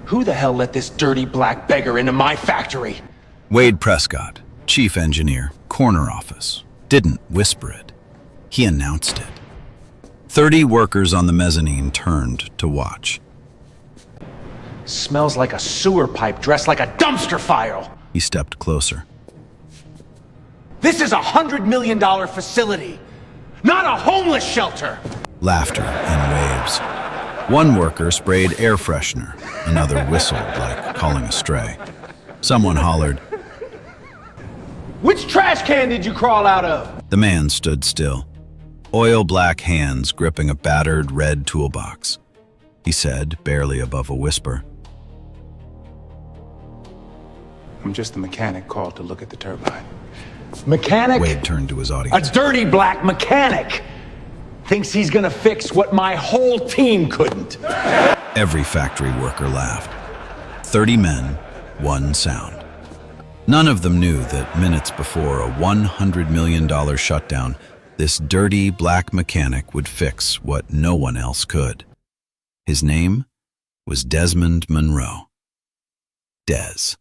Who the hell let this dirty black beggar into my factory? Wade Prescott, chief engineer, corner office, didn't whisper it. He announced it. 30 workers on the mezzanine turned to watch. Smells like a sewer pipe dressed like a dumpster fire. He stepped closer. This is $100 million facility, not a homeless shelter. Laughter in waves. One worker sprayed air freshener. Another whistled like calling a stray. Someone hollered, "Which trash can did you crawl out of?" The man stood still, oil-black hands gripping a battered red toolbox. He said, barely above a whisper, "I'm just the mechanic called to look at the turbine." Mechanic? Wade turned to his audience. A dirty black mechanic thinks he's gonna fix what my whole team couldn't. Every factory worker laughed. 30 men, one sound. None of them knew that minutes before a $100 million shutdown, this dirty black mechanic would fix what no one else could. His name was Desmond Monroe. Des.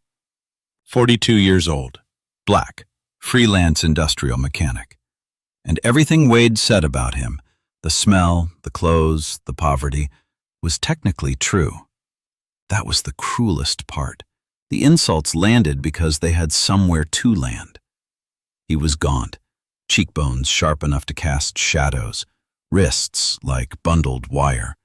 42 years old, black, freelance industrial mechanic. And everything Wade said about him, the smell, the clothes, the poverty, was technically true. That was the cruelest part. The insults landed because they had somewhere to land. He was gaunt, cheekbones sharp enough to cast shadows, wrists like bundled wire.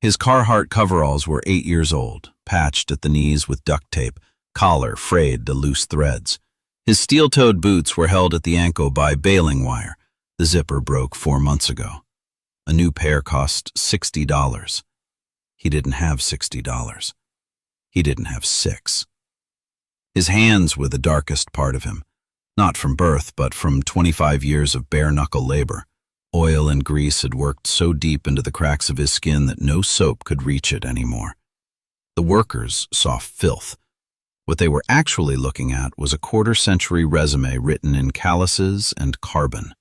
His Carhartt coveralls were 8 years old, patched at the knees with duct tape, collar frayed to loose threads. His steel-toed boots were held at the ankle by baling wire. The zipper broke 4 months ago. A new pair cost $60. He didn't have $60. He didn't have 6. His hands were the darkest part of him, not from birth, but from 25 years of bare-knuckle labor. Oil and grease had worked so deep into the cracks of his skin that no soap could reach it anymore. The workers saw filth. What they were actually looking at was a quarter-century resume written in calluses and carbon.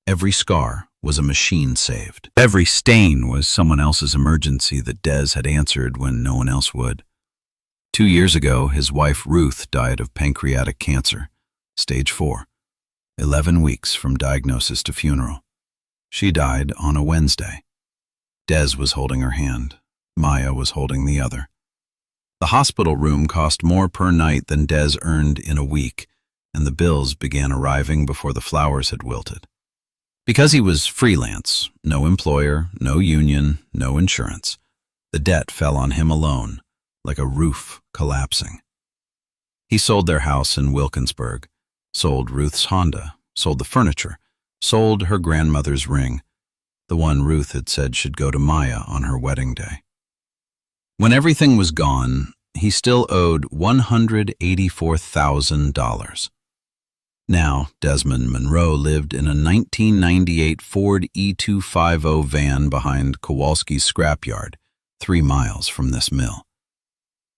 Every scar was a machine saved. Every stain was someone else's emergency that Des had answered when no one else would. 2 years ago, his wife Ruth died of pancreatic cancer, stage 4, 11 weeks from diagnosis to funeral. She died on a Wednesday. Des was holding her hand. Maya was holding the other. The hospital room cost more per night than Des earned in a week, and the bills began arriving before the flowers had wilted. Because he was freelance, no employer, no union, no insurance, the debt fell on him alone, like a roof collapsing. He sold their house in Wilkinsburg, sold Ruth's Honda, sold the furniture, sold her grandmother's ring, the one Ruth had said should go to Maya on her wedding day. When everything was gone, he still owed $184,000. Now, Desmond Monroe lived in a 1998 Ford E250 van behind Kowalski's scrapyard, 3 miles from this mill.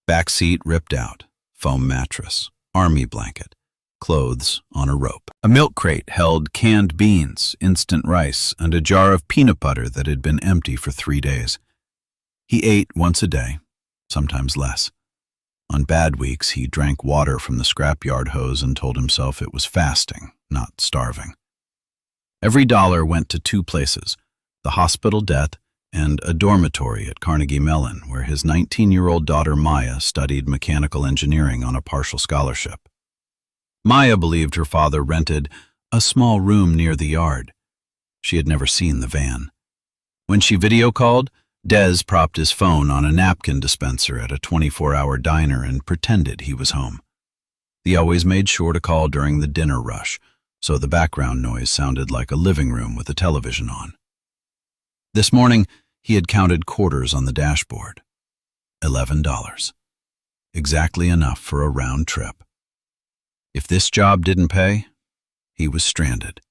Back seat ripped out, foam mattress, army blanket, clothes on a rope. A milk crate held canned beans, instant rice, and a jar of peanut butter that had been empty for 3 days. He ate once a day, sometimes less. On bad weeks, he drank water from the scrapyard hose and told himself it was fasting, not starving. Every dollar went to 2 places, the hospital debt and a dormitory at Carnegie Mellon, where his 19-year-old daughter Maya studied mechanical engineering on a partial scholarship. Maya believed her father rented a small room near the yard. She had never seen the van. When she video called, Des propped his phone on a napkin dispenser at a 24-hour diner and pretended he was home. He always made sure to call during the dinner rush, so the background noise sounded like a living room with a television on. This morning, he had counted quarters on the dashboard. $11. Exactly enough for a round trip. If this job didn't pay, he was stranded.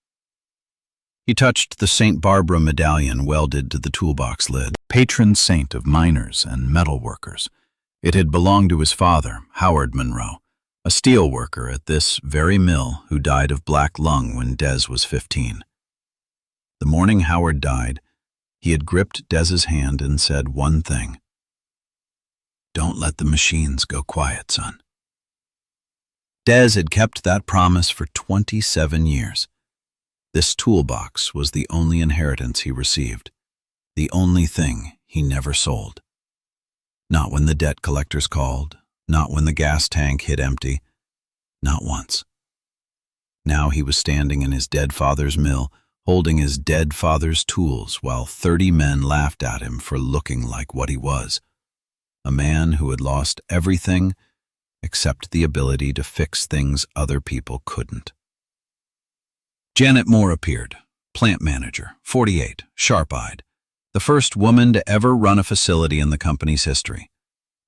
He touched the St. Barbara medallion welded to the toolbox lid, patron saint of miners and metal workers. It had belonged to his father, Howard Monroe, a steel worker at this very mill who died of black lung when Des was 15. The morning Howard died, he had gripped Des's hand and said one thing. Don't let the machines go quiet, son. Des had kept that promise for 27 years. This toolbox was the only inheritance he received, the only thing he never sold. Not when the debt collectors called, not when the gas tank hit empty, not once. Now he was standing in his dead father's mill, holding his dead father's tools, while 30 men laughed at him for looking like what he was, a man who had lost everything except the ability to fix things other people couldn't. Janet Moore appeared, plant manager, 48, sharp-eyed, the first woman to ever run a facility in the company's history.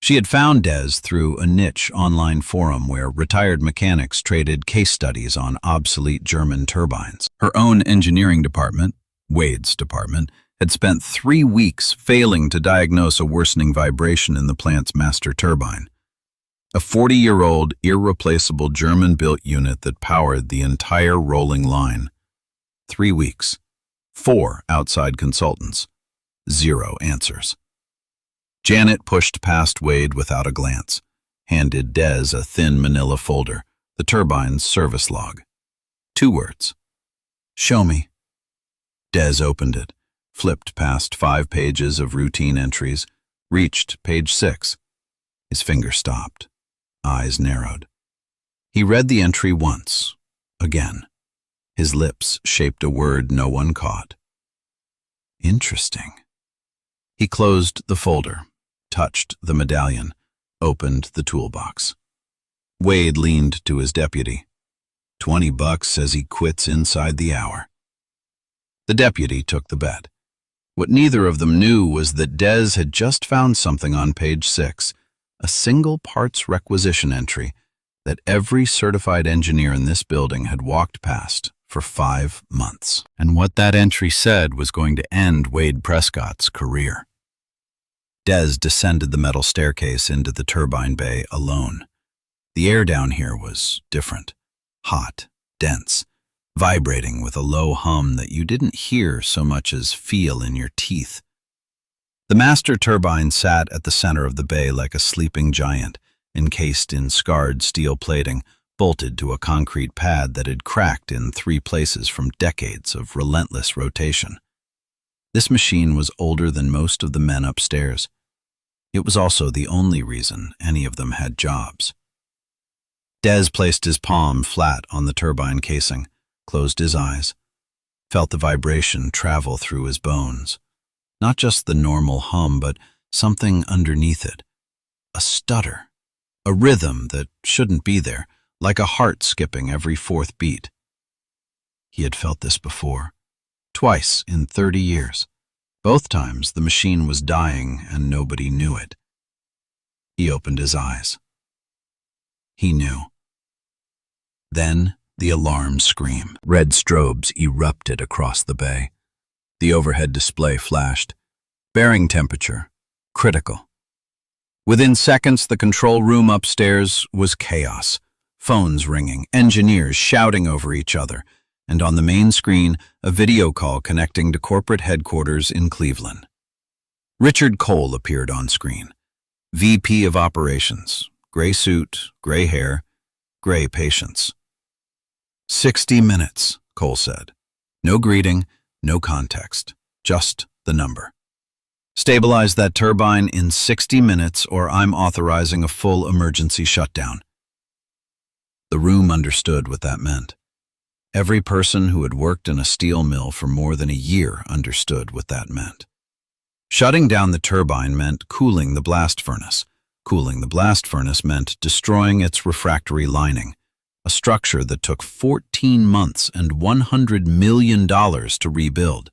She had found Des through a niche online forum where retired mechanics traded case studies on obsolete German turbines. Her own engineering department, Wade's department, had spent 3 weeks failing to diagnose a worsening vibration in the plant's master turbine. A 40-year-old, irreplaceable German-built unit that powered the entire rolling line. 3 weeks. 4 outside consultants. 0 answers. Janet pushed past Wade without a glance, handed Des a thin manila folder, the turbine's service log. 2 words. "Show me." Des opened it, flipped past 5 pages of routine entries, reached page 6. His finger stopped. Eyes narrowed. He read the entry once, again. His lips shaped a word no one caught. Interesting. He closed the folder, touched the medallion, opened the toolbox. Wade leaned to his deputy. $20 says he quits inside the hour. The deputy took the bet. What neither of them knew was that Des had just found something on page 6, a single parts requisition entry that every certified engineer in this building had walked past for 5 months. And what that entry said was going to end Wade Prescott's career. Des descended the metal staircase into the turbine bay alone. The air down here was different, hot, dense, vibrating with a low hum that you didn't hear so much as feel in your teeth. The master turbine sat at the center of the bay like a sleeping giant, encased in scarred steel plating, bolted to a concrete pad that had cracked in 3 places from decades of relentless rotation. This machine was older than most of the men upstairs. It was also the only reason any of them had jobs. Des placed his palm flat on the turbine casing, closed his eyes, felt the vibration travel through his bones. Not just the normal hum, but something underneath it. A stutter. A rhythm that shouldn't be there, like a heart skipping every 4th beat. He had felt this before. Twice in 30 years. Both times the machine was dying and nobody knew it. He opened his eyes. He knew. Then the alarm scream. Red strobes erupted across the bay. The overhead display flashed. Bearing temperature, critical. Within seconds, the control room upstairs was chaos. Phones ringing, engineers shouting over each other, and on the main screen, a video call connecting to corporate headquarters in Cleveland. Richard Cole appeared on screen. VP of Operations, gray suit, gray hair, gray patience. 60 minutes, Cole said. No greeting, no context, just the number. Stabilize that turbine in 60 minutes or I'm authorizing a full emergency shutdown. The room understood what that meant. Every person who had worked in a steel mill for more than a year understood what that meant. Shutting down the turbine meant cooling the blast furnace. Cooling the blast furnace meant destroying its refractory lining, a structure that took 14 months and $100 million to rebuild.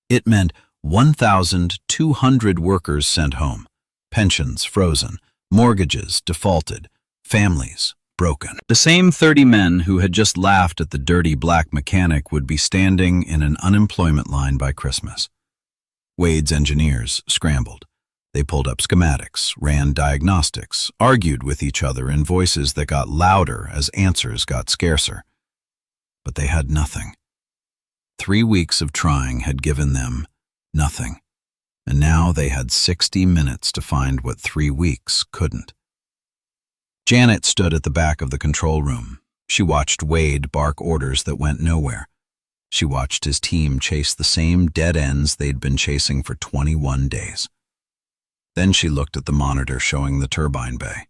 It meant 1,200 workers sent home, pensions frozen, mortgages defaulted, families broken. The same 30 men who had just laughed at the dirty black mechanic would be standing in an unemployment line by Christmas. Wade's engineers scrambled. They pulled up schematics, ran diagnostics, argued with each other in voices that got louder as answers got scarcer. But they had nothing. 3 weeks of trying had given them nothing. and now they had 60 minutes to find what 3 weeks couldn't. Janet stood at the back of the control room. She watched Wade bark orders that went nowhere. She watched his team chase the same dead ends they'd been chasing for 21 days. Then she looked at the monitor showing the turbine bay.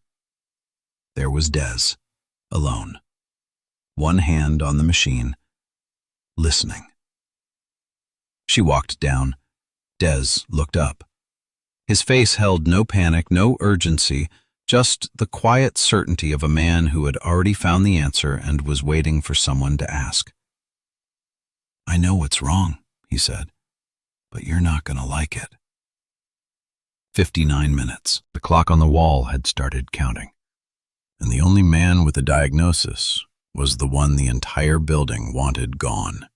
There was Des, alone, one hand on the machine, listening. She walked down. Des looked up. His face held no panic, no urgency, just the quiet certainty of a man who had already found the answer and was waiting for someone to ask. "I know what's wrong," he said, "but you're not going to like it." 59 minutes. The clock on the wall had started counting, and the only man with a diagnosis was the one the entire building wanted gone.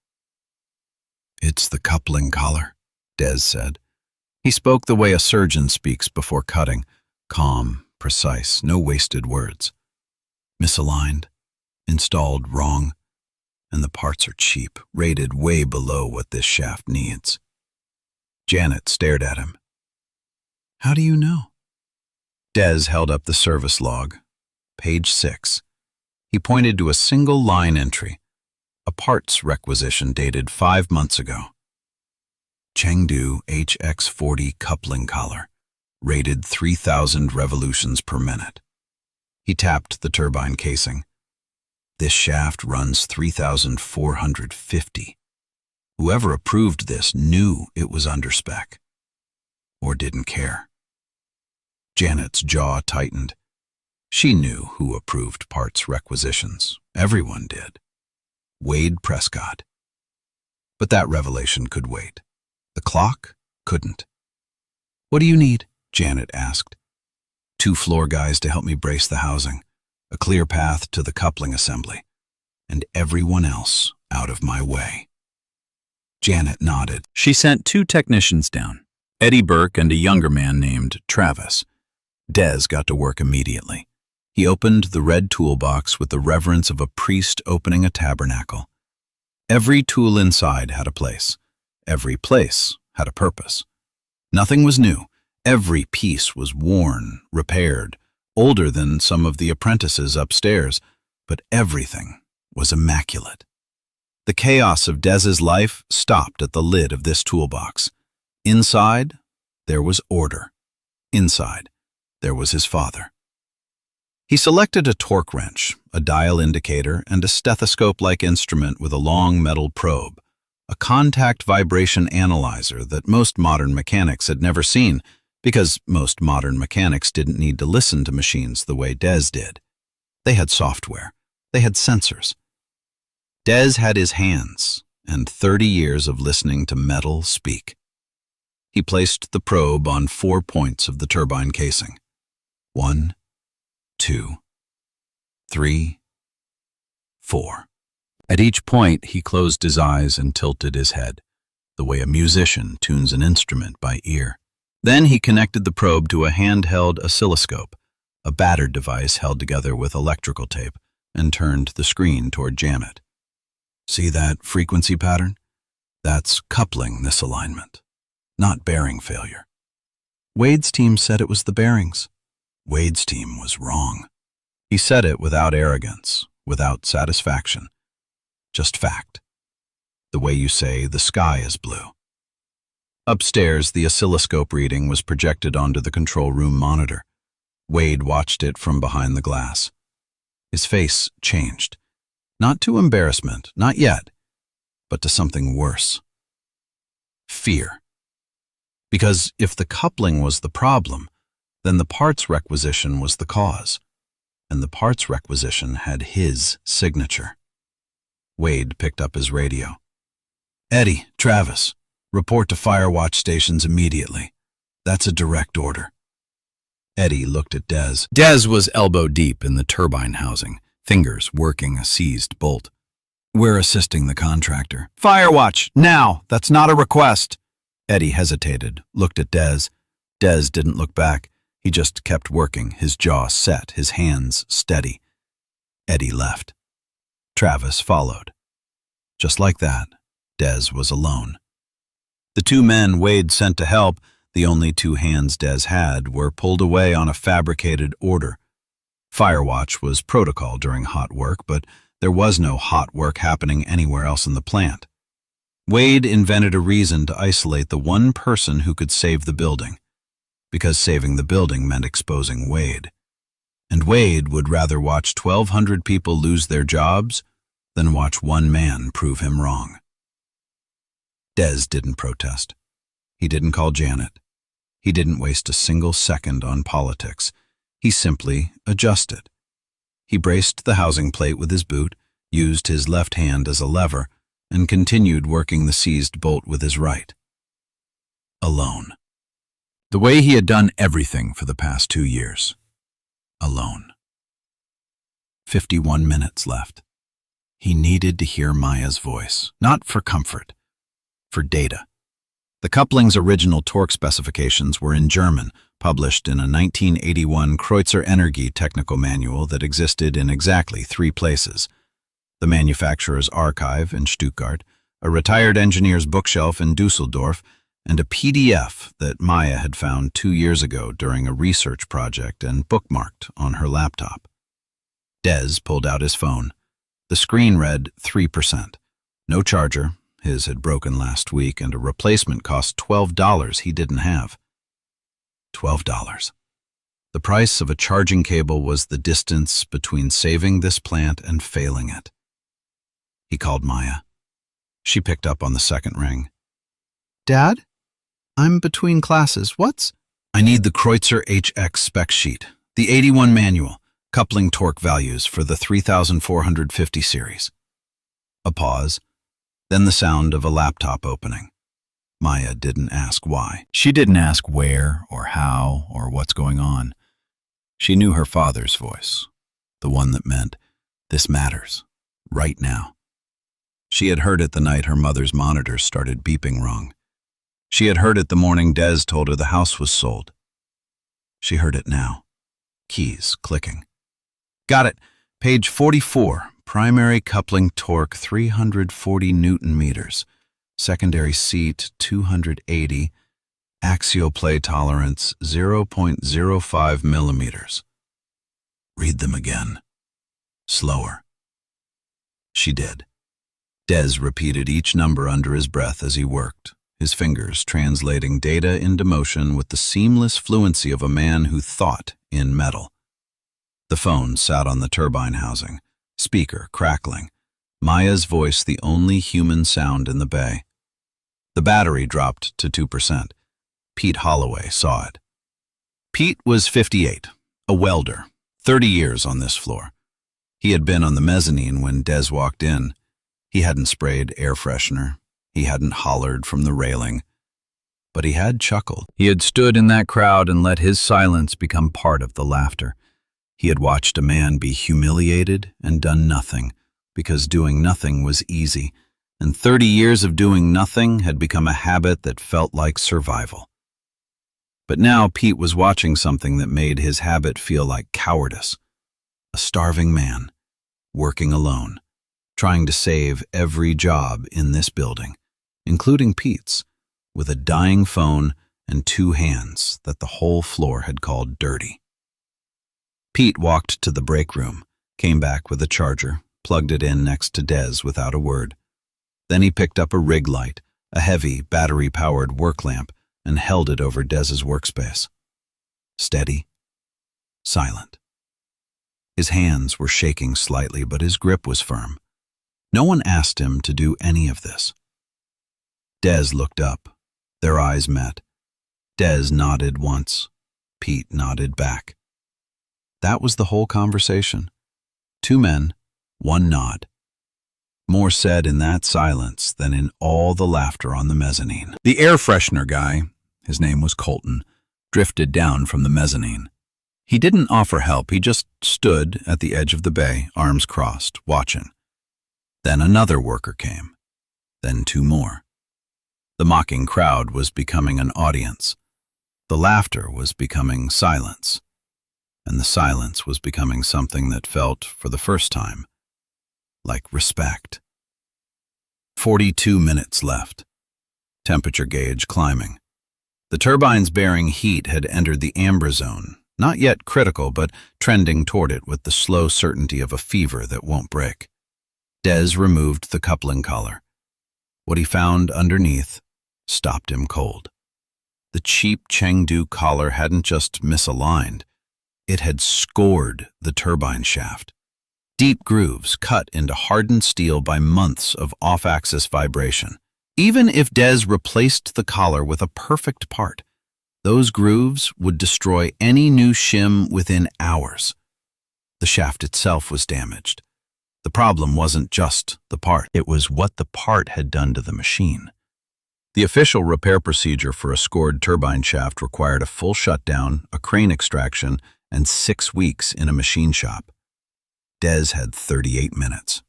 "It's the coupling collar," Des said. He spoke the way a surgeon speaks before cutting, calm, precise, no wasted words. "Misaligned, installed wrong, and the parts are cheap, rated way below what this shaft needs." Janet stared at him. "How do you know?" Des held up the service log, page 6. He pointed to a single line entry, a parts requisition dated 5 months ago. Chengdu HX40 coupling collar, rated 3,000 revolutions per minute. He tapped the turbine casing. "This shaft runs 3,450. Whoever approved this knew it was under spec. Or didn't care." Janet's jaw tightened. She knew who approved parts requisitions. Everyone did. Wade Prescott. But that revelation could wait. The clock couldn't. "What do you need?" Janet asked. "2 floor guys to help me brace the housing, a clear path to the coupling assembly, and everyone else out of my way." Janet nodded. She sent 2 technicians down, Eddie Burke and a younger man named Travis. Des got to work immediately. He opened the red toolbox with the reverence of a priest opening a tabernacle. Every tool inside had a place. Every place had a purpose. Nothing was new. Every piece was worn, repaired, older than some of the apprentices upstairs, but everything was immaculate. The chaos of Des's life stopped at the lid of this toolbox. Inside, there was order. Inside, there was his father. He selected a torque wrench, a dial indicator, and a stethoscope-like instrument with a long metal probe, a contact vibration analyzer that most modern mechanics had never seen, because most modern mechanics didn't need to listen to machines the way Des did. They had software. They had sensors. Des had his hands and 30 years of listening to metal speak. He placed the probe on 4 points of the turbine casing. 1, 2, 3, 4. At each point, he closed his eyes and tilted his head, the way a musician tunes an instrument by ear. Then he connected the probe to a handheld oscilloscope, a battered device held together with electrical tape, and turned the screen toward Janet. "See that frequency pattern? That's coupling misalignment, not bearing failure. Wade's team said it was the bearings. Wade's team was wrong." He said it without arrogance, without satisfaction. Just fact. The way you say the sky is blue. Upstairs, the oscilloscope reading was projected onto the control room monitor. Wade watched it from behind the glass. His face changed. Not to embarrassment, not yet, but to something worse. Fear. Because if the coupling was the problem, then the parts requisition was the cause, and the parts requisition had his signature. Wade picked up his radio. "Eddie, Travis, report to fire watch stations immediately. That's a direct order." Eddie looked at Des. Des was elbow deep in the turbine housing, fingers working a seized bolt. "We're assisting the contractor." "Fire watch, now! That's not a request." Eddie hesitated, looked at Des. Des didn't look back. He just kept working, his jaw set, his hands steady. Eddie left. Travis followed. Just like that, Des was alone. The 2 men Wade sent to help, The only two hands Des had were pulled away on a fabricated order. Firewatch was protocol during hot work, but there was no hot work happening anywhere else in the plant. Wade invented a reason to isolate the one person who could save the building, because saving the building meant exposing Wade. And Wade would rather watch 1,200 people lose their jobs than watch one man prove him wrong. Des didn't protest. He didn't call Janet. He didn't waste a single second on politics. He simply adjusted. He braced the housing plate with his boot, used his left hand as a lever, and continued working the seized bolt with his right. Alone. The way he had done everything for the past 2 years. Alone. 51 minutes left. He needed to hear Maya's voice, not for comfort, for data. The coupling's original torque specifications were in German, published in a 1981 Kreutzer Energie technical manual that existed in exactly 3 places: the manufacturer's archive in Stuttgart, a retired engineer's bookshelf in Dusseldorf, and a PDF that Maya had found 2 years ago during a research project and bookmarked on her laptop. Des pulled out his phone. The screen read 3%. No charger. His had broken last week, and a replacement cost $12 he didn't have. $12. The price of a charging cable was the distance between saving this plant and failing it. He called Maya. She picked up on the second ring. Dad? I'm between classes. What's? I need the Kreutzer HX spec sheet, the 81 manual, coupling torque values for the 3450 series. A pause, then the sound of a laptop opening. Maya didn't ask why. She didn't ask where or how or what's going on. She knew her father's voice, the one that meant, this matters, right now. She had heard it the night her mother's monitor started beeping wrong. She had heard it the morning Des told her the house was sold. She heard it now. Keys clicking. Got it. Page 44. Primary coupling torque 340 Newton meters. Secondary seat 280. Axial play tolerance 0.05 millimeters. Read them again. Slower. She did. Des repeated each number under his breath as he worked, his fingers translating data into motion with the seamless fluency of a man who thought in metal. The phone sat on the turbine housing, speaker crackling, Maya's voice the only human sound in the bay. The battery dropped to 2%. Pete Holloway saw it. Pete was 58, a welder, 30 years on this floor. He had been on the mezzanine when Des walked in. He hadn't sprayed air freshener. He hadn't hollered from the railing. But he had chuckled. He had stood in that crowd and let his silence become part of the laughter. He had watched a man be humiliated and done nothing, because doing nothing was easy, and 30 years of doing nothing had become a habit that felt like survival. But now Pete was watching something that made his habit feel like cowardice. A starving man, working alone, trying to save every job in this building, including Pete's, with a dying phone and 2 hands that the whole floor had called dirty. Pete walked to the break room, came back with a charger, plugged it in next to Des without a word. Then he picked up a rig light, a heavy, battery-powered work lamp, and held it over Des's workspace. Steady, silent. His hands were shaking slightly, but his grip was firm. No one asked him to do any of this. Des looked up. Their eyes met. Des nodded once. Pete nodded back. That was the whole conversation. 2 men, 1 nod. More said in that silence than in all the laughter on the mezzanine. The air freshener guy, his name was Colton, drifted down from the mezzanine. He didn't offer help, he just stood at the edge of the bay, arms crossed, watching. Then another worker came. Then 2 more. The mocking crowd was becoming an audience. The laughter was becoming silence. And the silence was becoming something that felt, for the first time, like respect. 42 minutes left. Temperature gauge climbing. The turbines bearing heat had entered the amber zone, not yet critical, but trending toward it with the slow certainty of a fever that won't break. Des removed the coupling collar. What he found underneath stopped him cold. The cheap Chengdu collar hadn't just misaligned, it had scored the turbine shaft. Deep grooves cut into hardened steel by months of off-axis vibration. Even if Des replaced the collar with a perfect part, those grooves would destroy any new shim within hours. The shaft itself was damaged. The problem wasn't just the part, it was what the part had done to the machine. The official repair procedure for a scored turbine shaft required a full shutdown, a crane extraction, and 6 weeks in a machine shop. Des had 38 minutes.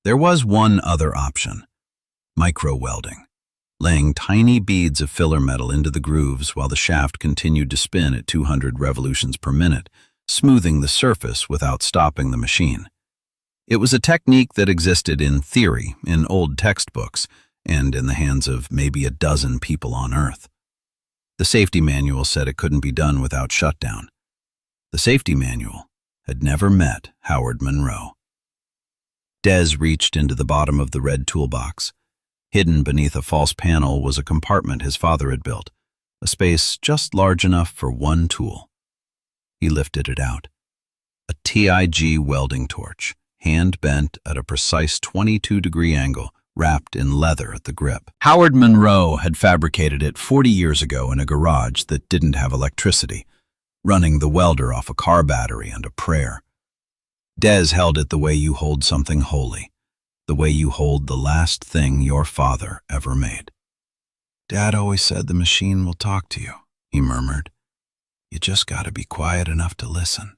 There was one other option: micro-welding, laying tiny beads of filler metal into the grooves while the shaft continued to spin at 200 revolutions per minute, smoothing the surface without stopping the machine. It was a technique that existed in theory, in old textbooks, and in the hands of maybe a dozen people on Earth. The safety manual said it couldn't be done without shutdown. The safety manual had never met Howard Monroe. Des reached into the bottom of the red toolbox. Hidden beneath a false panel was a compartment his father had built, a space just large enough for one tool. He lifted it out. A TIG welding torch, hand-bent at a precise 22-degree angle, wrapped in leather at the grip. Howard Monroe had fabricated it 40 years ago in a garage that didn't have electricity, running the welder off a car battery and a prayer. Des held it the way you hold something holy, the way you hold the last thing your father ever made. "Dad always said the machine will talk to you," he murmured. "You just gotta be quiet enough to listen."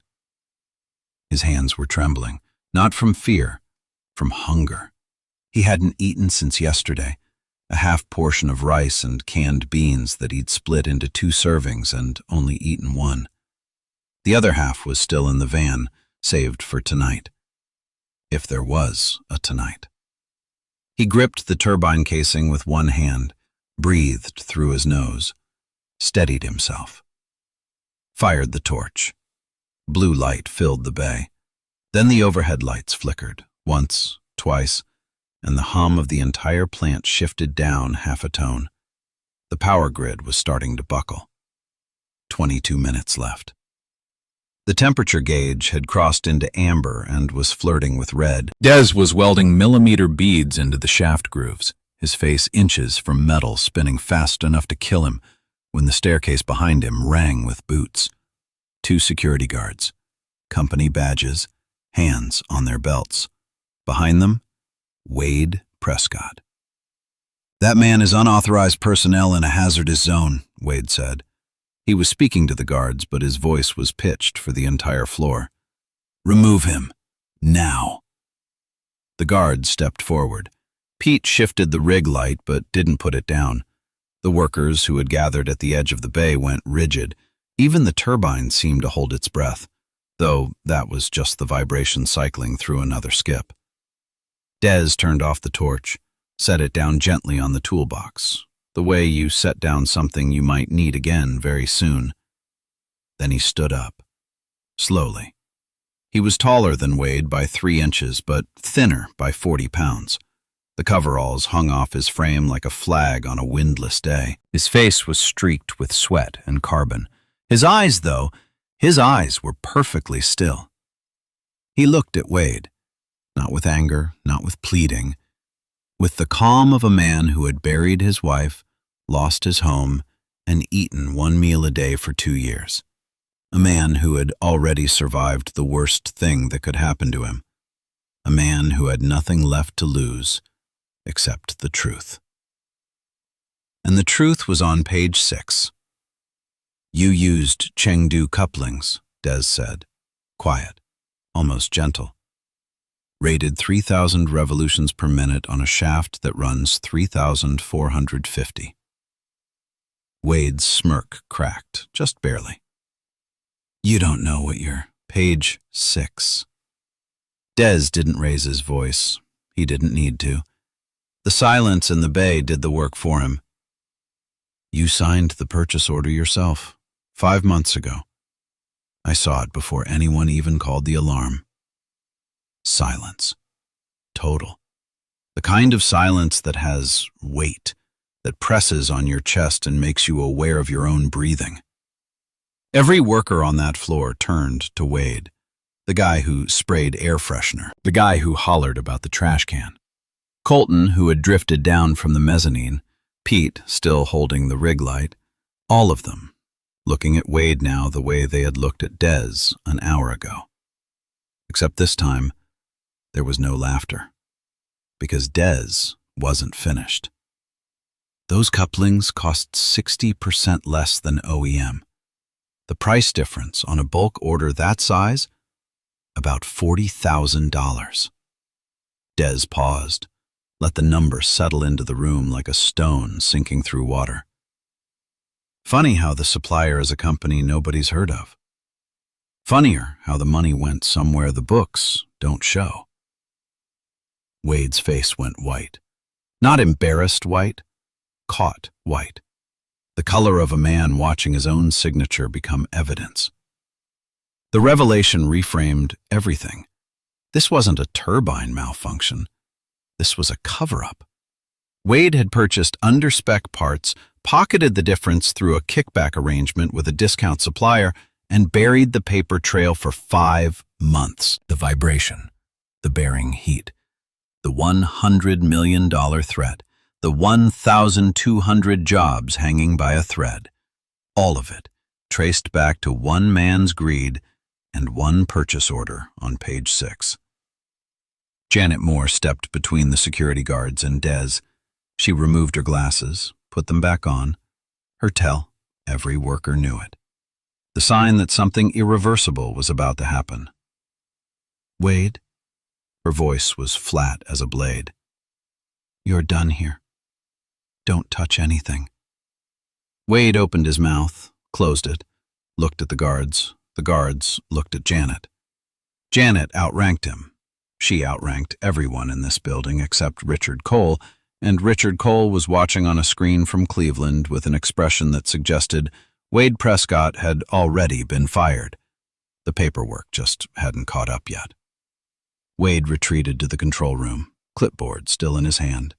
His hands were trembling, not from fear, from hunger. He hadn't eaten since yesterday, a half portion of rice and canned beans that he'd split into 2 servings and only eaten 1. The other half was still in the van, saved for tonight. If there was a tonight. He gripped the turbine casing with one hand, breathed through his nose, steadied himself. Fired the torch. Blue light filled the bay. Then the overhead lights flickered, once, twice, and the hum of the entire plant shifted down half a tone. The power grid was starting to buckle. 22 minutes left. The temperature gauge had crossed into amber and was flirting with red. Des was welding millimeter beads into the shaft grooves, his face inches from metal spinning fast enough to kill him when the staircase behind him rang with boots. 2 security guards, company badges, hands on their belts. Behind them, Wade Prescott. "That man is unauthorized personnel in a hazardous zone," Wade said. He was speaking to the guards, but his voice was pitched for the entire floor. "Remove him. Now." The guards stepped forward. Pete shifted the rig light but didn't put it down. The workers who had gathered at the edge of the bay went rigid. Even the turbine seemed to hold its breath, though that was just the vibration cycling through another skip. Des turned off the torch, set it down gently on the toolbox, the way you set down something you might need again very soon. Then he stood up, slowly. He was taller than Wade by 3 inches, but thinner by 40 pounds. The coveralls hung off his frame like a flag on a windless day. His face was streaked with sweat and carbon. His eyes were perfectly still. He looked at Wade, not with anger, not with pleading, with the calm of a man who had buried his wife, lost his home, and eaten 1 meal a day for 2 years. A man who had already survived the worst thing that could happen to him. A man who had nothing left to lose except the truth. And the truth was on page 6. "You used Chengdu couplings," Des said, quiet, almost gentle. "Rated 3,000 revolutions per minute on a shaft that runs 3,450. Wade's smirk cracked, just barely. "You don't know what you're—" "Page 6. Des didn't raise his voice. He didn't need to. The silence in the bay did the work for him. You signed the purchase order yourself, 5 months ago. I saw it before anyone even called the alarm. Silence. Total. The kind of silence that has weight, that presses on your chest and makes you aware of your own breathing. Every worker on that floor turned to Wade, the guy who sprayed air freshener, the guy who hollered about the trash can. Colton, who had drifted down from the mezzanine, Pete, still holding the rig light, all of them, looking at Wade now the way they had looked at Des an hour ago. Except this time, there was no laughter, because Des wasn't finished. Those couplings cost 60% less than OEM. The price difference on a bulk order that size? About $40,000. Des paused, let the number settle into the room like a stone sinking through water. Funny how the supplier is a company nobody's heard of. Funnier how the money went somewhere the books don't show. Wade's face went white. Not embarrassed white, caught white. The color of a man watching his own signature become evidence. The revelation reframed everything. This wasn't a turbine malfunction. This was a cover-up. Wade had purchased under-spec parts, pocketed the difference through a kickback arrangement with a discount supplier, and buried the paper trail for 5 months. The vibration, the bearing heat, the $100 million threat, the 1,200 jobs hanging by a thread. All of it traced back to one man's greed and one purchase order on page 6. Janet Moore stepped between the security guards and Des. She removed her glasses, put them back on. Her tell, every worker knew it. The sign that something irreversible was about to happen. Wade? Her voice was flat as a blade. You're done here. Don't touch anything. Wade opened his mouth, closed it, looked at the guards. The guards looked at Janet. Janet outranked him. She outranked everyone in this building except Richard Cole, and Richard Cole was watching on a screen from Cleveland with an expression that suggested Wade Prescott had already been fired. The paperwork just hadn't caught up yet. Wade retreated to the control room, clipboard still in his hand.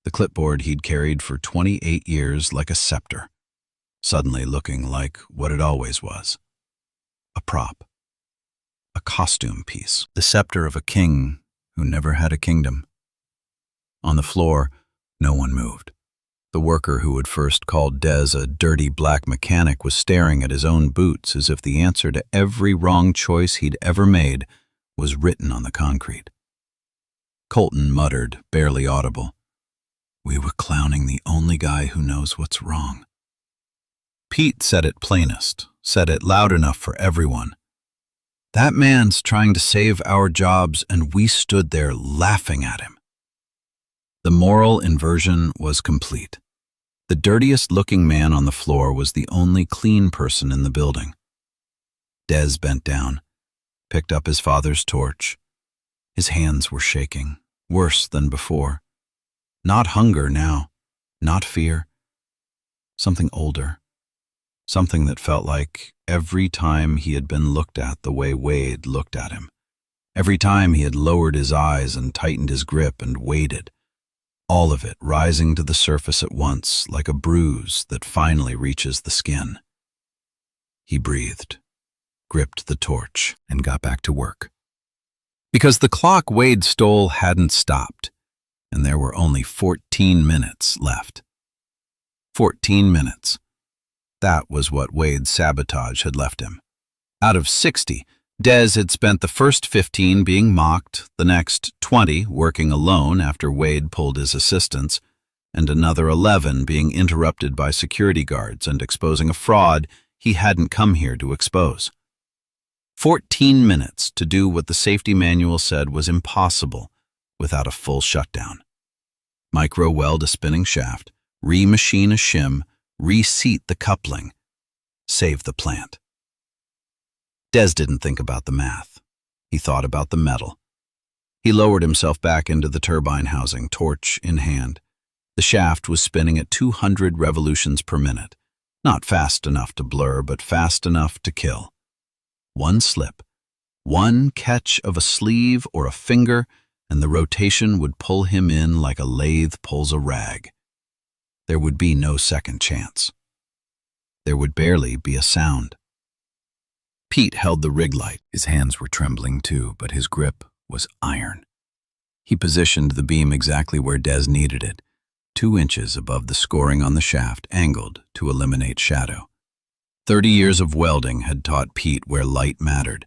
The clipboard he'd carried for 28 years like a scepter, suddenly looking like what it always was. A prop. A costume piece. The scepter of a king who never had a kingdom. On the floor, no one moved. The worker who had first called Des a dirty black mechanic was staring at his own boots as if the answer to every wrong choice he'd ever made was written on the concrete. Colton muttered, barely audible, "We were clowning the only guy who knows what's wrong." Pete said it plainest, said it loud enough for everyone. That man's trying to save our jobs, and we stood there laughing at him. The moral inversion was complete. The dirtiest-looking man on the floor was the only clean person in the building. Des bent down, picked up his father's torch. His hands were shaking, worse than before. Not hunger now, not fear. Something older. Something that felt like every time he had been looked at the way Wade looked at him. Every time he had lowered his eyes and tightened his grip and waited. All of it rising to the surface at once like a bruise that finally reaches the skin. He breathed, gripped the torch, and got back to work. Because the clock Wade stole hadn't stopped, and there were only 14 minutes left. 14 minutes. That was what Wade's sabotage had left him. Out of 60, Des had spent the first 15 being mocked, the next 20 working alone after Wade pulled his assistants, and another 11 being interrupted by security guards and exposing a fraud he hadn't come here to expose. 14 minutes to do what the safety manual said was impossible without a full shutdown. Micro-weld a spinning shaft, re-machine a shim, reseat the coupling, save the plant. Des didn't think about the math. He thought about the metal. He lowered himself back into the turbine housing, torch in hand. The shaft was spinning at 200 revolutions per minute, not fast enough to blur, but fast enough to kill. One slip, one catch of a sleeve or a finger, and the rotation would pull him in like a lathe pulls a rag. There would be no second chance. There would barely be a sound. Pete held the rig light. His hands were trembling too, but his grip was iron. He positioned the beam exactly where Des needed it, 2 inches above the scoring on the shaft, angled to eliminate shadow. 30 years of welding had taught Pete where light mattered.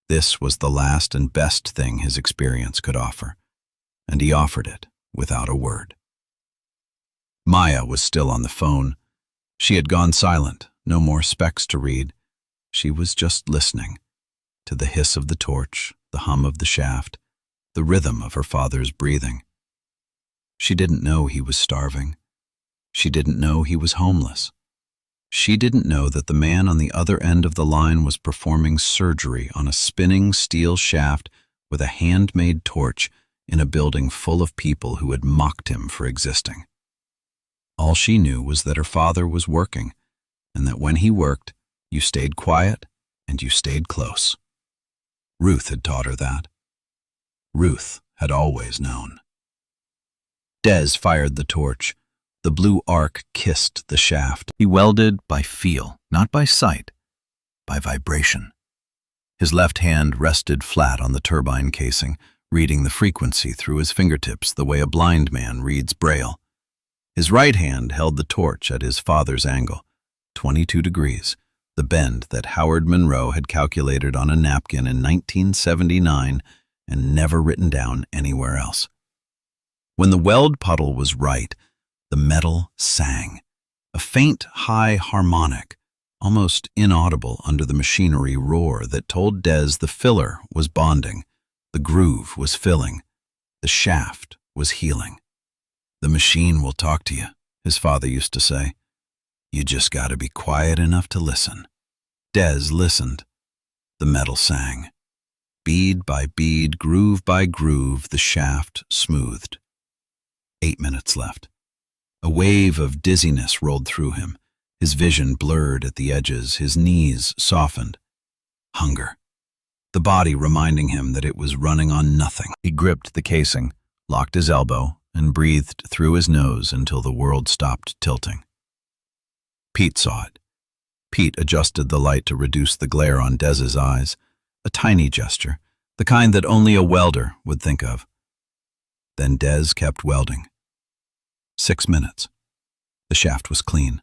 This was the last and best thing his experience could offer, and he offered it without a word. Maya was still on the phone. She had gone silent, no more specs to read. She was just listening to the hiss of the torch, the hum of the shaft, the rhythm of her father's breathing. She didn't know he was starving. She didn't know he was homeless. She didn't know that the man on the other end of the line was performing surgery on a spinning steel shaft with a handmade torch in a building full of people who had mocked him for existing. All she knew was that her father was working, and that when he worked, you stayed quiet and you stayed close. Ruth had taught her that. Ruth had always known. Des fired the torch. The blue arc kissed the shaft. He welded by feel, not by sight, by vibration. His left hand rested flat on the turbine casing, reading the frequency through his fingertips the way a blind man reads Braille. His right hand held the torch at his father's angle, 22 degrees, the bend that Howard Monroe had calculated on a napkin in 1979 and never written down anywhere else. When the weld puddle was right, the metal sang, a faint high harmonic, almost inaudible under the machinery roar that told Des the filler was bonding, the groove was filling, the shaft was healing. "The machine will talk to you," his father used to say. "You just got to be quiet enough to listen." Des listened. The metal sang. Bead by bead, groove by groove, the shaft smoothed. 8 minutes left. A wave of dizziness rolled through him. His vision blurred at the edges, his knees softened. Hunger. The body reminding him that it was running on nothing. He gripped the casing, locked his elbow, and breathed through his nose until the world stopped tilting. Pete saw it. Pete adjusted the light to reduce the glare on Des's eyes, a tiny gesture, the kind that only a welder would think of. Then Des kept welding. 6 minutes. The shaft was clean.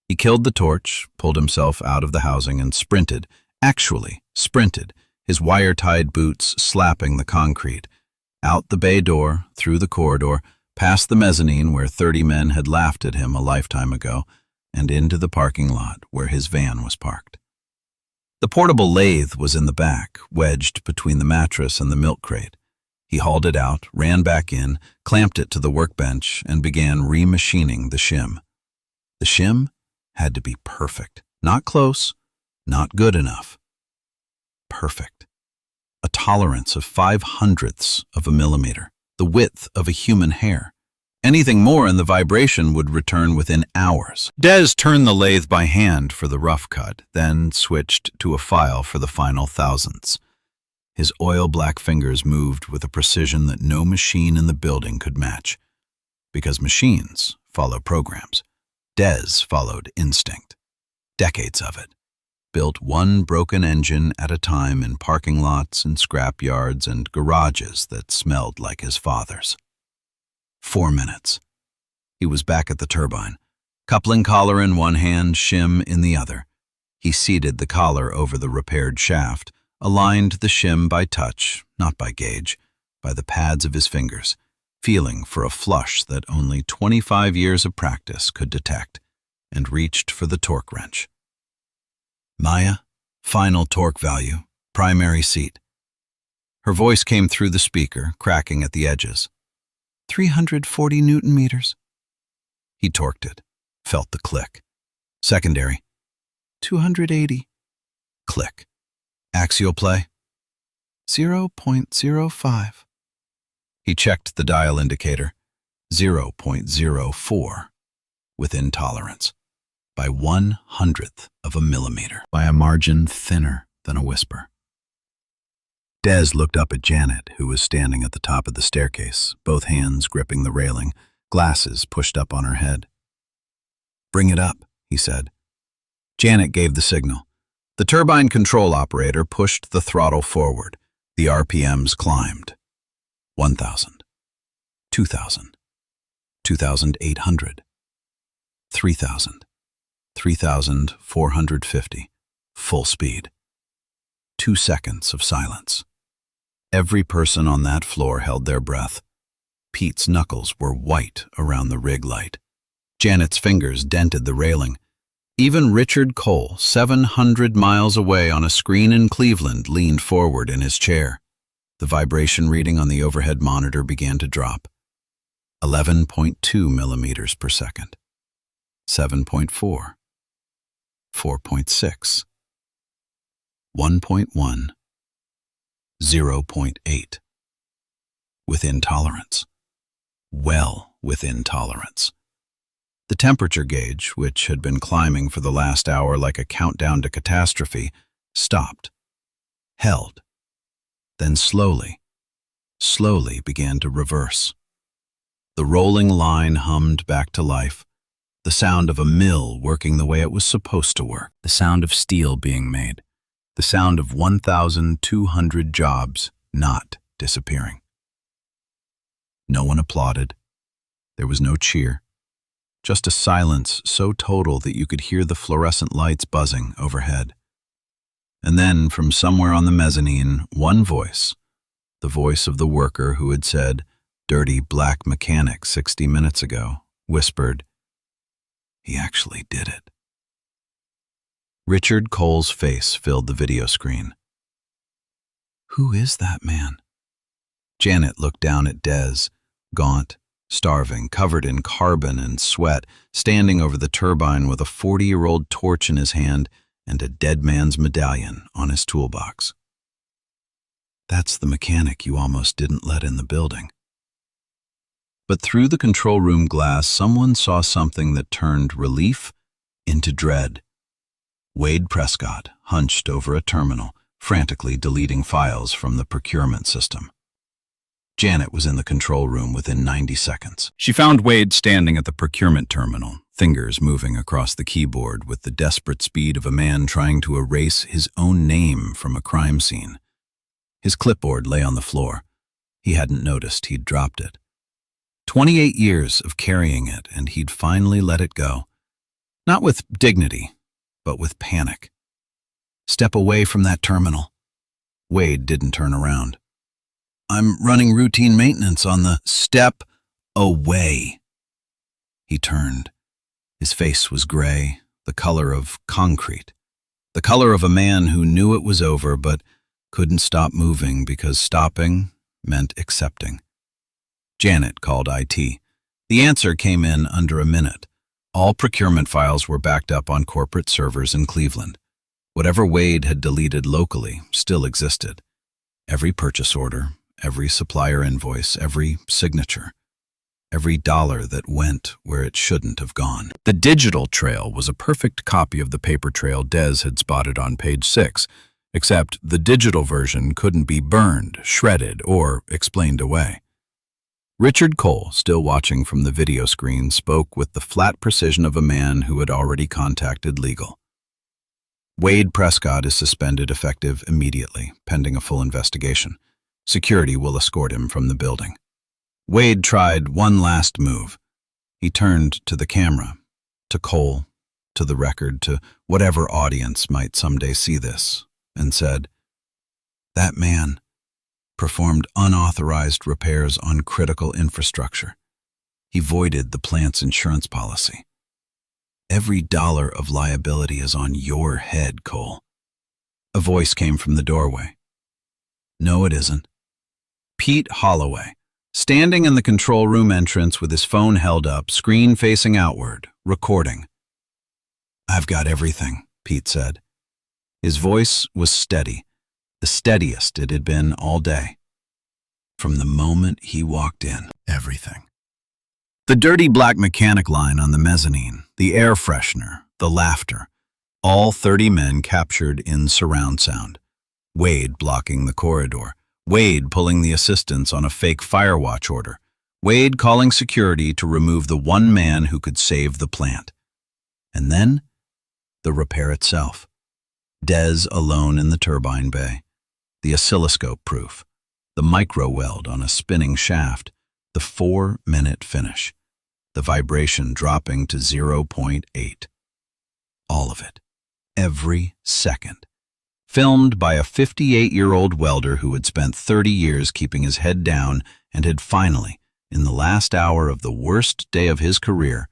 He killed the torch, pulled himself out of the housing, and sprinted, actually sprinted, his wire-tied boots slapping the concrete, out the bay door, through the corridor, past the mezzanine where 30 men had laughed at him a lifetime ago, and into the parking lot where his van was parked. The portable lathe was in the back, wedged between the mattress and the milk crate. He hauled it out, ran back in, clamped it to the workbench, and began remachining the shim. The shim had to be perfect. Not close, not good enough. Perfect. A tolerance of 5/100ths of a millimeter, the width of a human hair. Anything more and the vibration would return within hours. Des turned the lathe by hand for the rough cut, then switched to a file for the final thousandths. His oil-black fingers moved with a precision that no machine in the building could match. Because machines follow programs. Des followed instinct. Decades of it. Built one broken engine at a time in parking lots and scrap yards and garages that smelled like his father's. 4 minutes. He was back at the turbine, coupling collar in one hand, shim in the other. He seated the collar over the repaired shaft, aligned the shim by touch, not by gauge, by the pads of his fingers, feeling for a flush that only 25 years of practice could detect, and reached for the torque wrench. Maya, final torque value, primary seat. Her voice came through the speaker, cracking at the edges. 340 Newton meters. He torqued it, felt the click. Secondary. 280. Click. Axial play. 0.05. He checked the dial indicator. 0.04 within tolerance, by 1/100th of a millimeter, by a margin thinner than a whisper. Des looked up at Janet, who was standing at the top of the staircase, both hands gripping the railing, glasses pushed up on her head. "Bring it up," he said. Janet gave the signal. The turbine control operator pushed the throttle forward. The RPMs climbed. 1,000, 2,000, 2,800, 3,000, 3,450, full speed. 2 seconds of silence. Every person on that floor held their breath. Pete's knuckles were white around the rig light. Janet's fingers dented the railing. Even Richard Cole, 700 miles away on a screen in Cleveland, leaned forward in his chair. The vibration reading on the overhead monitor began to drop. 11.2 millimeters per second. 7.4. 4.6. 1.1. 0.8. Within tolerance. Well within tolerance. The temperature gauge, which had been climbing for the last hour like a countdown to catastrophe, stopped, held, then slowly began to reverse. The rolling line hummed back to life, the sound of a mill working the way it was supposed to work, the sound of steel being made, the sound of 1,200 jobs not disappearing. No one applauded. There was no cheer. Just a silence so total that you could hear the fluorescent lights buzzing overhead. And then, from somewhere on the mezzanine, one voice, the voice of the worker who had said, "Dirty black mechanic" 60 minutes ago, whispered, "He actually did it." Richard Cole's face filled the video screen. "Who is that man?" Janet looked down at Des, gaunt, starving, covered in carbon and sweat, standing over the turbine with a 40-year-old torch in his hand and a dead man's medallion on his toolbox. "That's the mechanic you almost didn't let in the building." But through the control room glass, someone saw something that turned relief into dread. Wade Prescott, hunched over a terminal, frantically deleting files from the procurement system. Janet was in the control room within 90 seconds. She found Wade standing at the procurement terminal, fingers moving across the keyboard with the desperate speed of a man trying to erase his own name from a crime scene. His clipboard lay on the floor. He hadn't noticed he'd dropped it. 28 years of carrying it, and he'd finally let it go. Not with dignity, but with panic. "Step away from that terminal." Wade didn't turn around. "I'm running routine maintenance on the..." "Step away." He turned. His face was gray, the color of concrete, the color of a man who knew it was over but couldn't stop moving because stopping meant accepting. Janet called IT. The answer came in under a minute. All procurement files were backed up on corporate servers in Cleveland. Whatever Wade had deleted locally still existed. Every purchase order, every supplier invoice, every signature, every dollar that went where it shouldn't have gone. The digital trail was a perfect copy of the paper trail Des had spotted on page 6, except the digital version couldn't be burned, shredded, or explained away. Richard Cole, still watching from the video screen, spoke with the flat precision of a man who had already contacted legal. "Wade Prescott is suspended effective immediately, pending a full investigation. Security will escort him from the building." Wade tried one last move. He turned to the camera, to Cole, to the record, to whatever audience might someday see this, and said, "That man performed unauthorized repairs on critical infrastructure. He voided the plant's insurance policy. Every dollar of liability is on your head, Cole." A voice came from the doorway. "No, it isn't." Pete Holloway, standing in the control room entrance with his phone held up, screen facing outward, recording. "I've got everything," Pete said. His voice was steady, the steadiest it had been all day. From the moment he walked in, everything. The dirty black mechanic line on the mezzanine, the air freshener, the laughter, all 30 men captured in surround sound. Wade blocking the corridor, Wade pulling the assistants on a fake fire watch order, Wade calling security to remove the one man who could save the plant. And then, the repair itself. Des alone in the turbine bay, the oscilloscope proof, the micro-weld on a spinning shaft, the 4-minute finish, the vibration dropping to 0.8. All of it, every second. Filmed by a 58-year-old welder who had spent 30 years keeping his head down and had finally, in the last hour of the worst day of his career,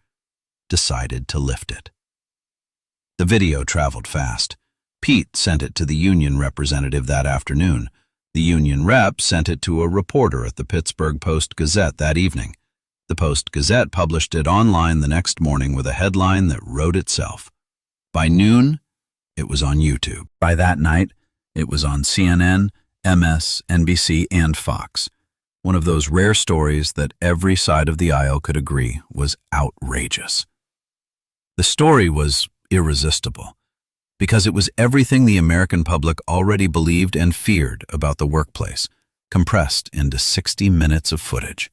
decided to lift it. The video traveled fast. Pete sent it to the union representative that afternoon. The union rep sent it to a reporter at the Pittsburgh Post-Gazette that evening. The Post-Gazette published it online the next morning with a headline that wrote itself. By noon, it was on YouTube. By that night, it was on CNN, MS, NBC, and Fox. One of those rare stories that every side of the aisle could agree was outrageous. The story was irresistible because it was everything the American public already believed and feared about the workplace, compressed into 60 minutes of footage.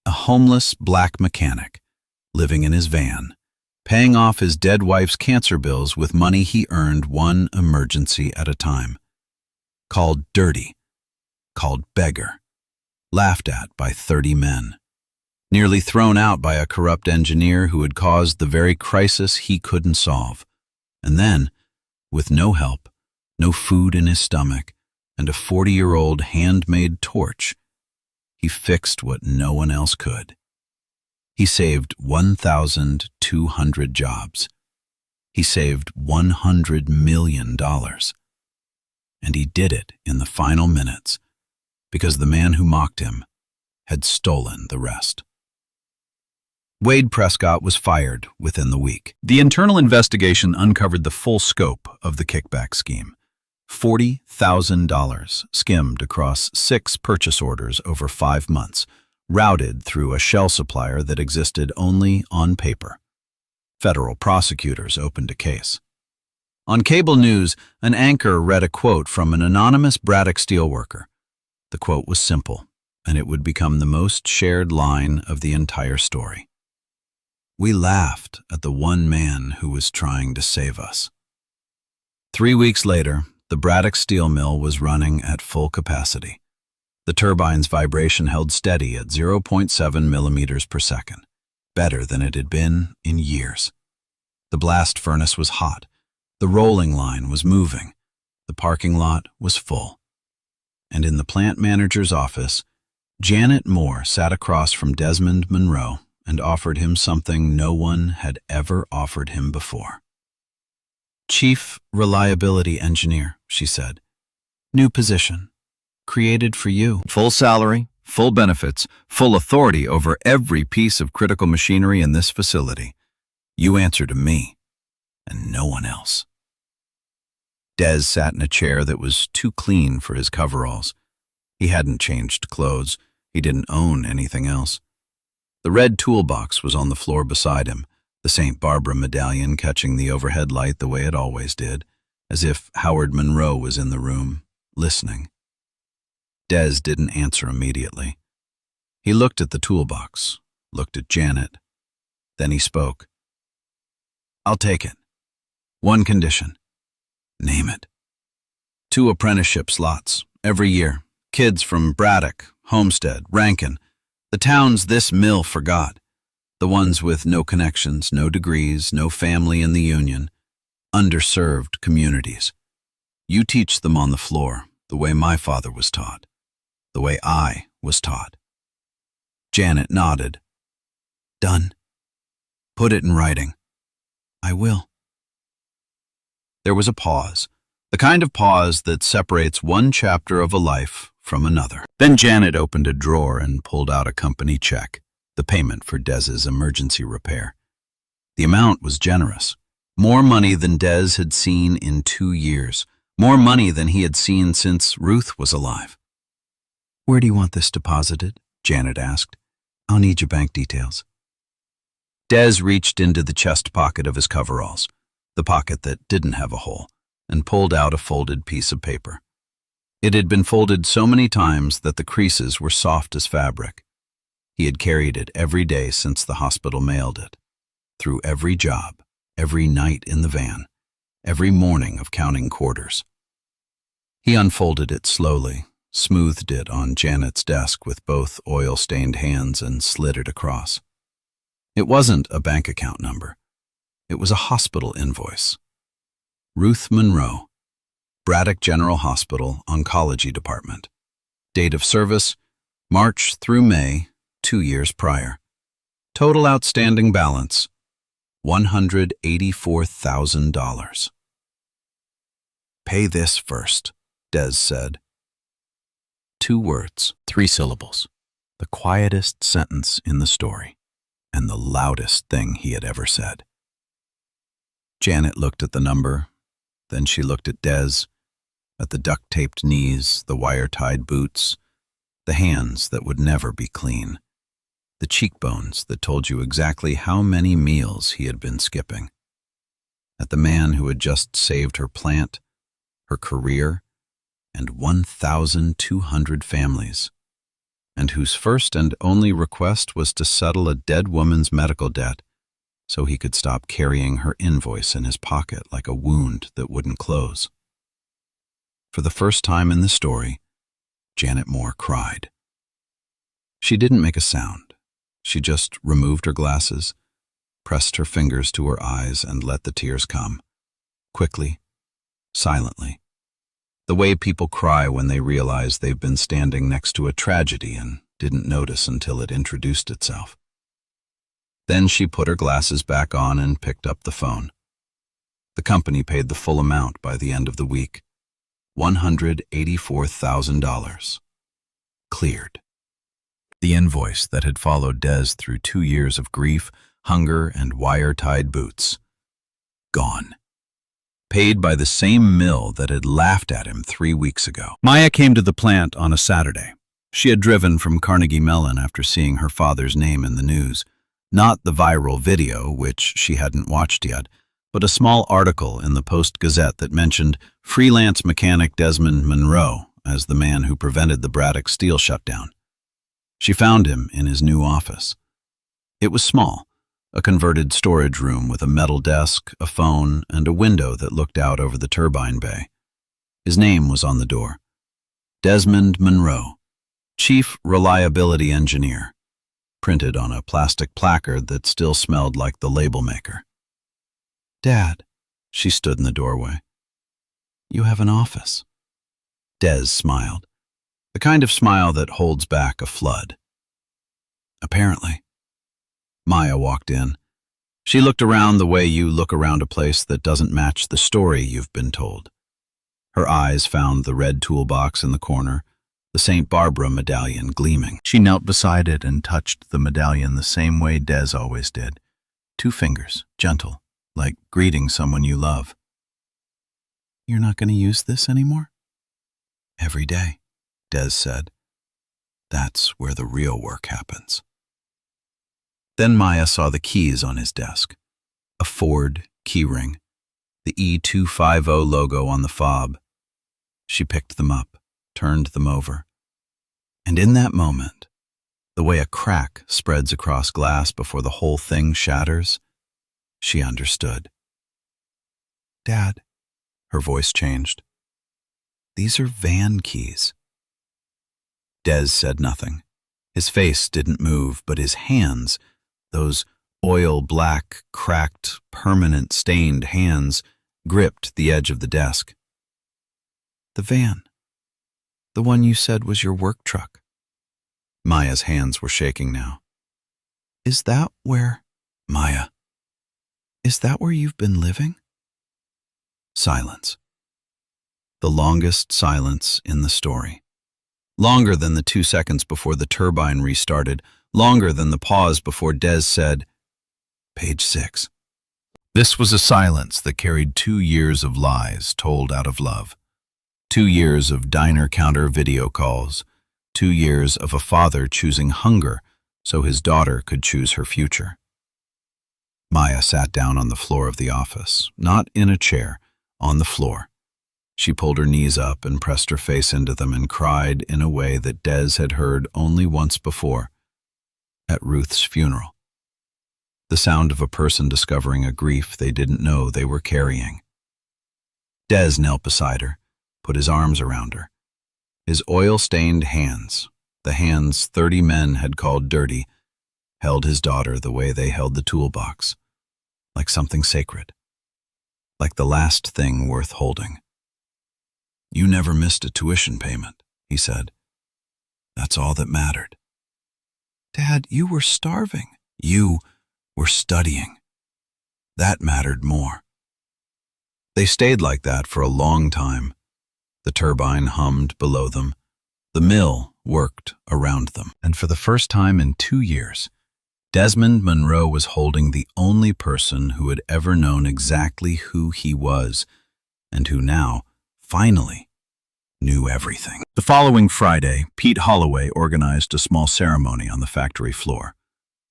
A homeless black mechanic, living in his van, paying off his dead wife's cancer bills with money he earned one emergency at a time. Called dirty, called beggar, laughed at by 30 men, nearly thrown out by a corrupt engineer who had caused the very crisis he couldn't solve. And then, with no help, no food in his stomach, and a 40-year-old handmade torch, he fixed what no one else could. He saved 1,200 jobs. He saved $100 million. And he did it in the final minutes, because the man who mocked him had stolen the rest. Wade Prescott was fired within the week. The internal investigation uncovered the full scope of the kickback scheme. $40,000 skimmed across 6 purchase orders over 5 months, routed through a shell supplier that existed only on paper. Federal prosecutors opened a case. On cable news, an anchor read a quote from an anonymous Braddock steelworker. The quote was simple, and it would become the most shared line of the entire story. We laughed at the one man who was trying to save us. 3 weeks later, the Braddock steel mill was running at full capacity. The turbine's vibration held steady at 0.7 millimeters per second, better than it had been in years. The blast furnace was hot. The rolling line was moving. The parking lot was full. And in the plant manager's office, Janet Moore sat across from Desmond Monroe and offered him something no one had ever offered him before. Chief Reliability Engineer, she said. New position. Created for you. Full salary, full benefits, full authority over every piece of critical machinery in this facility. You answer to me, and no one else. Des sat in a chair that was too clean for his coveralls. He hadn't changed clothes. He didn't own anything else. The red toolbox was on the floor beside him, the St. Barbara medallion catching the overhead light the way it always did, as if Howard Monroe was in the room, listening. Des didn't answer immediately. He looked at the toolbox, looked at Janet. Then he spoke. I'll take it. One condition. Name it. 2 apprenticeship slots, every year. Kids from Braddock, Homestead, Rankin. The towns this mill forgot. The ones with no connections, no degrees, no family in the union. Underserved communities. You teach them on the floor, the way my father was taught. The way I was taught. Janet nodded. Done. Put it in writing. I will. There was a pause, the kind of pause that separates one chapter of a life from another. Then Janet opened a drawer and pulled out a company check, the payment for Des's emergency repair. The amount was generous, more money than Des had seen in 2 years, more money than he had seen since Ruth was alive. Where do you want this deposited? Janet asked. I'll need your bank details. Des reached into the chest pocket of his coveralls, the pocket that didn't have a hole, and pulled out a folded piece of paper. It had been folded so many times that the creases were soft as fabric. He had carried it every day since the hospital mailed it, through every job, every night in the van, every morning of counting quarters. He unfolded it slowly, smoothed it on Janet's desk with both oil-stained hands, and slid it across. It wasn't a bank account number. It was a hospital invoice. Ruth Monroe, Braddock General Hospital, Oncology Department. Date of service, March through May, 2 years prior. Total outstanding balance, $184,000. Pay this first, Des said. 2 words, 3 syllables. The quietest sentence in the story, and the loudest thing he had ever said. Janet looked at the number, then she looked at Des, at the duct-taped knees, the wire-tied boots, the hands that would never be clean, the cheekbones that told you exactly how many meals he had been skipping, at the man who had just saved her plant, her career, and 1,200 families, and whose first and only request was to settle a dead woman's medical debt so he could stop carrying her invoice in his pocket like a wound that wouldn't close. For the first time in the story, Janet Moore cried. She didn't make a sound. She just removed her glasses, pressed her fingers to her eyes, and let the tears come, quickly, silently, the way people cry when they realize they've been standing next to a tragedy and didn't notice until it introduced itself. Then she put her glasses back on and picked up the phone. The company paid the full amount by the end of the week, $184,000. Cleared. The invoice that had followed Des through 2 years of grief, hunger, and wire-tied boots. Gone. Paid by the same mill that had laughed at him 3 weeks ago. Maya came to the plant on a Saturday. She had driven from Carnegie Mellon after seeing her father's name in the news. Not the viral video, which she hadn't watched yet, but a small article in the Post-Gazette that mentioned freelance mechanic Desmond Monroe as the man who prevented the Braddock steel shutdown. She found him in his new office. It was small, a converted storage room with a metal desk, a phone, and a window that looked out over the turbine bay. His name was on the door. Desmond Monroe, Chief Reliability Engineer, printed on a plastic placard that still smelled like the label maker. Dad, she stood in the doorway. You have an office. Des smiled, the kind of smile that holds back a flood. Apparently. Maya walked in. She looked around the way you look around a place that doesn't match the story you've been told. Her eyes found the red toolbox in the corner, the St. Barbara medallion gleaming. She knelt beside it and touched the medallion the same way Des always did. 2 fingers, gentle, like greeting someone you love. You're not going to use this anymore? Every day, Des said. That's where the real work happens. Then Maya saw the keys on his desk. A Ford keyring, the E250 logo on the fob. She picked them up, turned them over. And in that moment, the way a crack spreads across glass before the whole thing shatters, she understood. Dad, her voice changed. These are van keys. Des said nothing. His face didn't move, but his hands, those oil-black, cracked, permanent stained hands, gripped the edge of the desk. The van. The one you said was your work truck. Maya's hands were shaking now. Is that where... Maya, is that where you've been living? Silence. The longest silence in the story. Longer than the 2 seconds before the turbine restarted, longer than the pause before Des said, Page 6. This was a silence that carried 2 years of lies told out of love. 2 years of diner counter video calls. 2 years of a father choosing hunger so his daughter could choose her future. Maya sat down on the floor of the office, not in a chair, on the floor. She pulled her knees up and pressed her face into them and cried in a way that Des had heard only once before, at Ruth's funeral. The sound of a person discovering a grief they didn't know they were carrying. Des knelt beside her, put his arms around her. His oil-stained hands, the hands 30 men had called dirty, held his daughter the way they held the toolbox, like something sacred, like the last thing worth holding. "You never missed a tuition payment," he said. "That's all that mattered." "Dad, you were starving." "You were studying. That mattered more." They stayed like that for a long time. The turbine hummed below them. The mill worked around them. And for the first time in 2 years, Desmond Monroe was holding the only person who had ever known exactly who he was, and who now, finally, knew everything. The following Friday, Pete Holloway organized a small ceremony on the factory floor.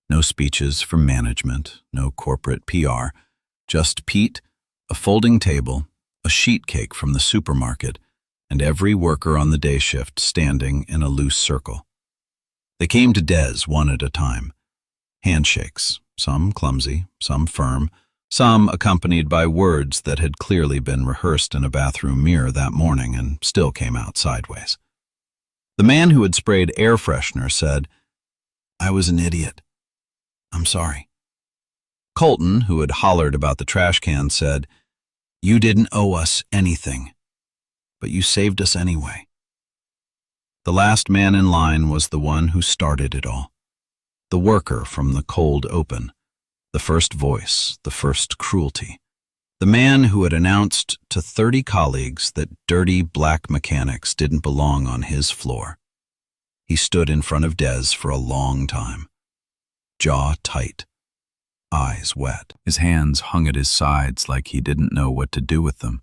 No speeches from management, no corporate PR, just Pete, a folding table, a sheet cake from the supermarket, and every worker on the day shift standing in a loose circle. They came to Des one at a time. Handshakes, some clumsy, some firm, some accompanied by words that had clearly been rehearsed in a bathroom mirror that morning and still came out sideways. The man who had sprayed air freshener said, "I was an idiot. I'm sorry." Colton, who had hollered about the trash can, said, "You didn't owe us anything, but you saved us anyway." The last man in line was the one who started it all. The worker from the cold open, the first voice, the first cruelty. The man who had announced to 30 colleagues that dirty black mechanics didn't belong on his floor. He stood in front of Des for a long time, jaw tight, eyes wet. His hands hung at his sides like he didn't know what to do with them.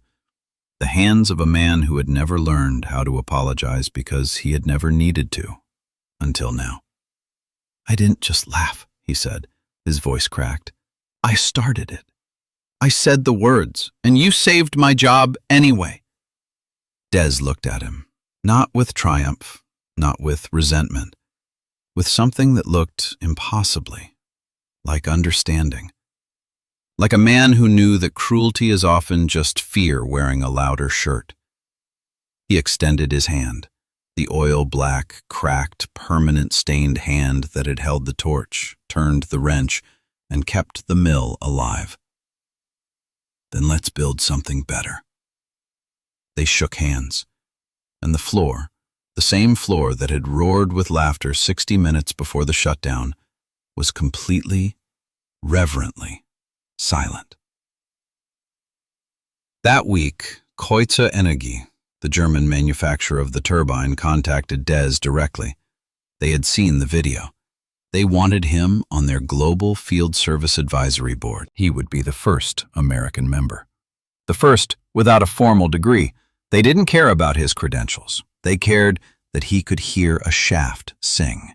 The hands of a man who had never learned how to apologize because he had never needed to, until now. "I didn't just laugh," he said, his voice cracked. "I started it. I said the words, and you saved my job anyway." Des looked at him, not with triumph, not with resentment, with something that looked impossibly like understanding. Like a man who knew that cruelty is often just fear wearing a louder shirt. He extended his hand, the oil-black, cracked, permanent-stained hand that had held the torch, turned the wrench, and kept the mill alive. "Then let's build something better." They shook hands, and the floor, the same floor that had roared with laughter 60 minutes before the shutdown, was completely, reverently silent. That week, Koitze Energie, the German manufacturer of the turbine, contacted Des directly. They had seen the video. They wanted him on their Global Field Service Advisory Board. He would be the first American member. The first without a formal degree. They didn't care about his credentials. They cared that he could hear a shaft sing.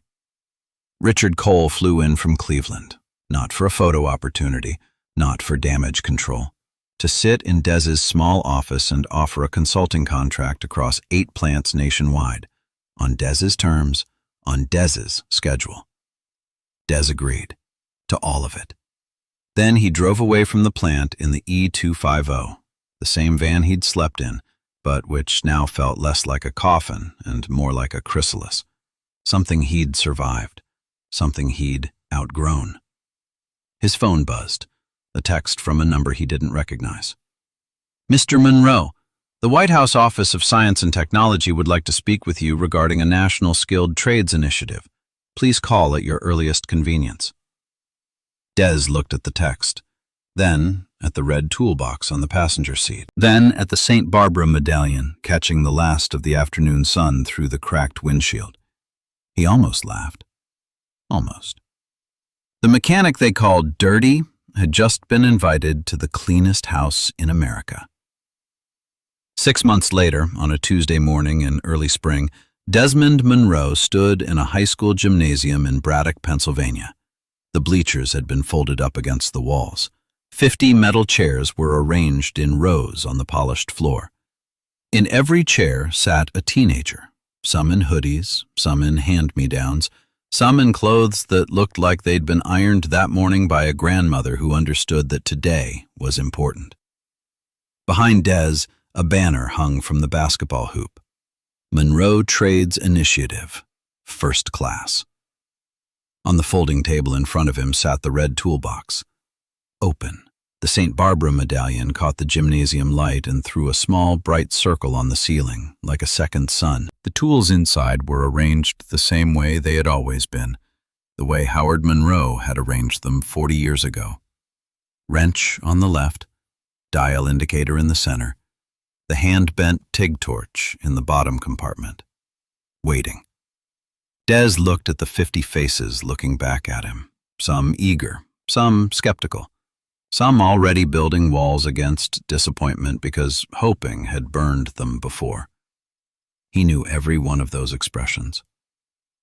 Richard Cole flew in from Cleveland, not for a photo opportunity, not for damage control, to sit in Des's small office and offer a consulting contract across 8 plants nationwide, on Des's terms, on Des's schedule. Des agreed to all of it. Then he drove away from the plant in the E250, the same van he'd slept in, but which now felt less like a coffin and more like a chrysalis, something he'd survived, something he'd outgrown. His phone buzzed, a text from a number he didn't recognize. "Mr. Monroe, the White House Office of Science and Technology would like to speak with you regarding a National Skilled Trades Initiative. Please call at your earliest convenience." Des looked at the text, then at the red toolbox on the passenger seat, then at the St. Barbara medallion catching the last of the afternoon sun through the cracked windshield. He almost laughed. Almost. The mechanic they called Dirty had just been invited to the cleanest house in America. 6 months later, on a Tuesday morning in early spring, Desmond Monroe stood in a high school gymnasium in Braddock, Pennsylvania. The bleachers had been folded up against the walls. 50 metal chairs were arranged in rows on the polished floor. In every chair sat a teenager, some in hoodies, some in hand-me-downs, some in clothes that looked like they'd been ironed that morning by a grandmother who understood that today was important. Behind Des, a banner hung from the basketball hoop. Monroe Trades Initiative, First Class. On the folding table in front of him sat the red toolbox. Open. The St. Barbara medallion caught the gymnasium light and threw a small, bright circle on the ceiling, like a second sun. The tools inside were arranged the same way they had always been, the way Howard Monroe had arranged them 40 years ago. Wrench on the left, dial indicator in the center, the hand-bent TIG torch in the bottom compartment. Waiting. Des looked at the 50 faces looking back at him, some eager, some skeptical. Some already building walls against disappointment because hoping had burned them before. He knew every one of those expressions.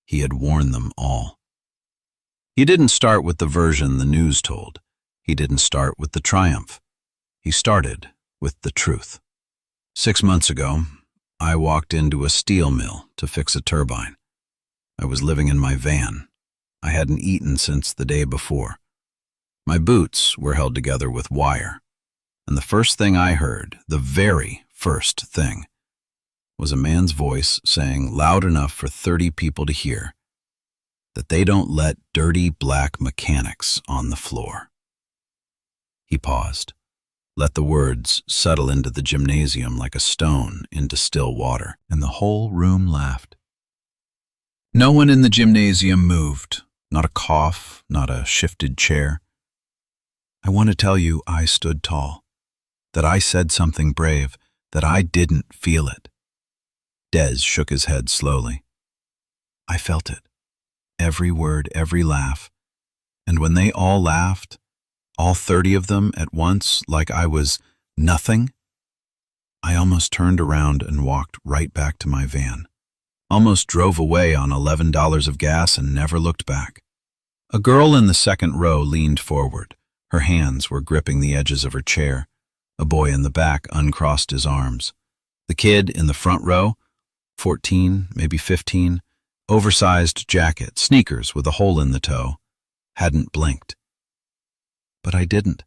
He had worn them all. He didn't start with the version the news told. He didn't start with the triumph. He started with the truth. 6 months ago, I walked into a steel mill to fix a turbine. I was living in my van. I hadn't eaten since the day before. My boots were held together with wire, and the first thing I heard, the very first thing, was a man's voice saying loud enough for 30 people to hear that they don't let dirty black mechanics on the floor. He paused, let the words settle into the gymnasium like a stone into still water, and the whole room laughed. No one in the gymnasium moved, not a cough, not a shifted chair. I want to tell you I stood tall, that I said something brave, that I didn't feel it. Des shook his head slowly. I felt it, every word, every laugh, and when they all laughed, all 30 of them at once, like I was nothing, I almost turned around and walked right back to my van, almost drove away on $11 of gas and never looked back. A girl in the second row leaned forward. Her hands were gripping the edges of her chair. A boy in the back uncrossed his arms. The kid in the front row, 14, maybe 15, oversized jacket, sneakers with a hole in the toe, hadn't blinked. But I didn't.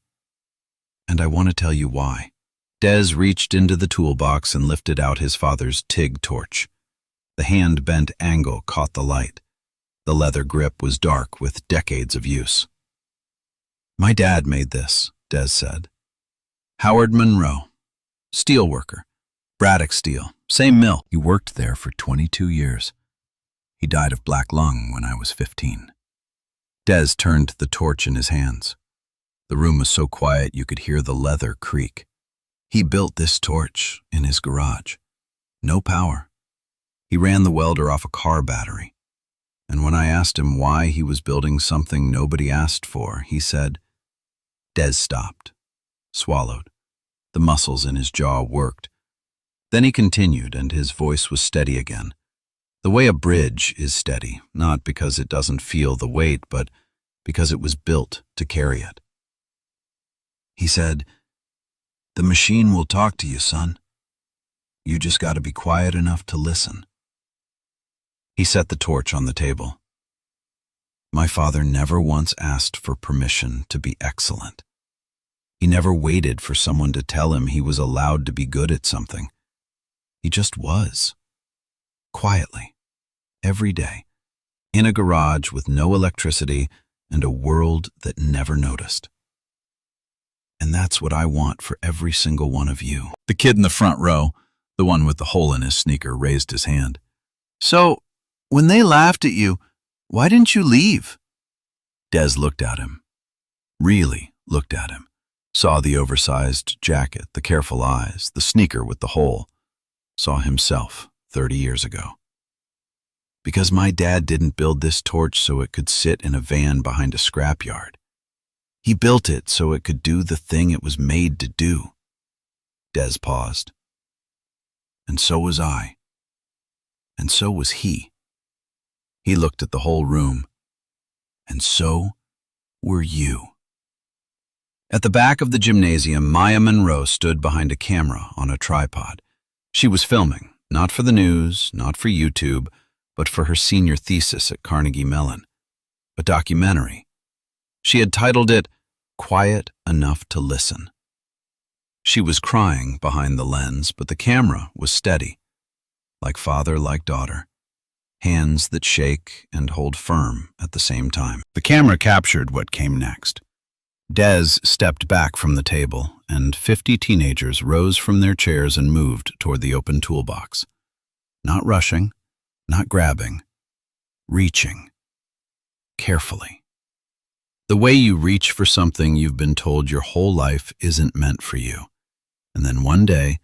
And I want to tell you why. Des reached into the toolbox and lifted out his father's TIG torch. The hand-bent angle caught the light. The leather grip was dark with decades of use. My dad made this, Des said. Howard Monroe, steelworker, Braddock Steel, same mill. He worked there for 22 years. He died of black lung when I was 15. Des turned the torch in his hands. The room was so quiet you could hear the leather creak. He built this torch in his garage. No power. He ran the welder off a car battery. And when I asked him why he was building something nobody asked for, he said, Des stopped, swallowed. The muscles in his jaw worked. Then he continued, and his voice was steady again. The way a bridge is steady, not because it doesn't feel the weight, but because it was built to carry it. He said, The machine will talk to you, son. You just got to be quiet enough to listen. He set the torch on the table. My father never once asked for permission to be excellent. He never waited for someone to tell him he was allowed to be good at something. He just was. Quietly, every day, in a garage with no electricity and a world that never noticed. And that's what I want for every single one of you. The kid in the front row, the one with the hole in his sneaker, raised his hand. So, when they laughed at you, why didn't you leave? Des looked at him. Really looked at him. Saw the oversized jacket, the careful eyes, the sneaker with the hole. Saw himself 30 years ago. Because my dad didn't build this torch so it could sit in a van behind a scrapyard. He built it so it could do the thing it was made to do. Des paused. And so was I. and so was he. He looked at the whole room, and so were you. At the back of the gymnasium, Maya Monroe stood behind a camera on a tripod. She was filming, not for the news, not for YouTube, but for her senior thesis at Carnegie Mellon, a documentary. She had titled it, Quiet Enough to Listen. She was crying behind the lens, but the camera was steady, like father, like daughter, hands that shake and hold firm at the same time. The camera captured what came next. Des stepped back from the table, and 50 teenagers rose from their chairs and moved toward the open toolbox. Not rushing, not grabbing, reaching, carefully. The way you reach for something you've been told your whole life isn't meant for you, and then one day,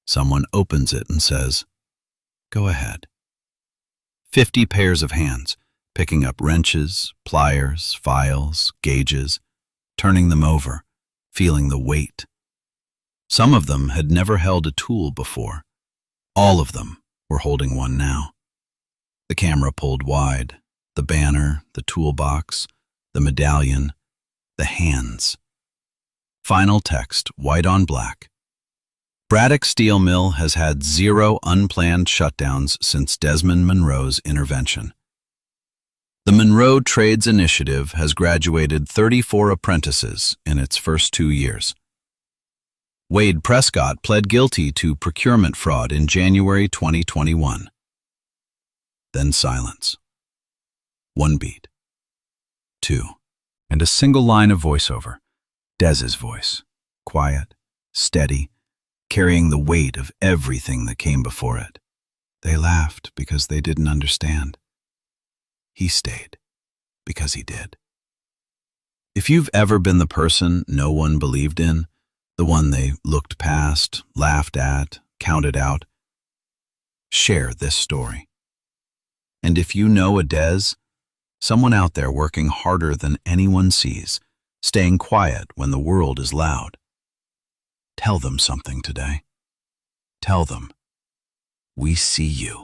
someone opens it and says, "Go ahead." 50 pairs of hands, picking up wrenches, pliers, files, gauges, turning them over, feeling the weight. Some of them had never held a tool before. All of them were holding one now. The camera pulled wide, the banner, the toolbox, the medallion, the hands. Final text, white on black. Braddock Steel Mill has had 0 unplanned shutdowns since Desmond Monroe's intervention. The Monroe Trades Initiative has graduated 34 apprentices in its first 2 years. Wade Prescott pled guilty to procurement fraud in January 2021. Then silence. 1 beat. 2. And a single line of voiceover. Des's voice. Quiet, steady, carrying the weight of everything that came before it. They laughed because they didn't understand. He stayed because he did. If you've ever been the person no one believed in, the one they looked past, laughed at, counted out, share this story. And if you know a Des, someone out there working harder than anyone sees, staying quiet when the world is loud, tell them something today. Tell them, we see you.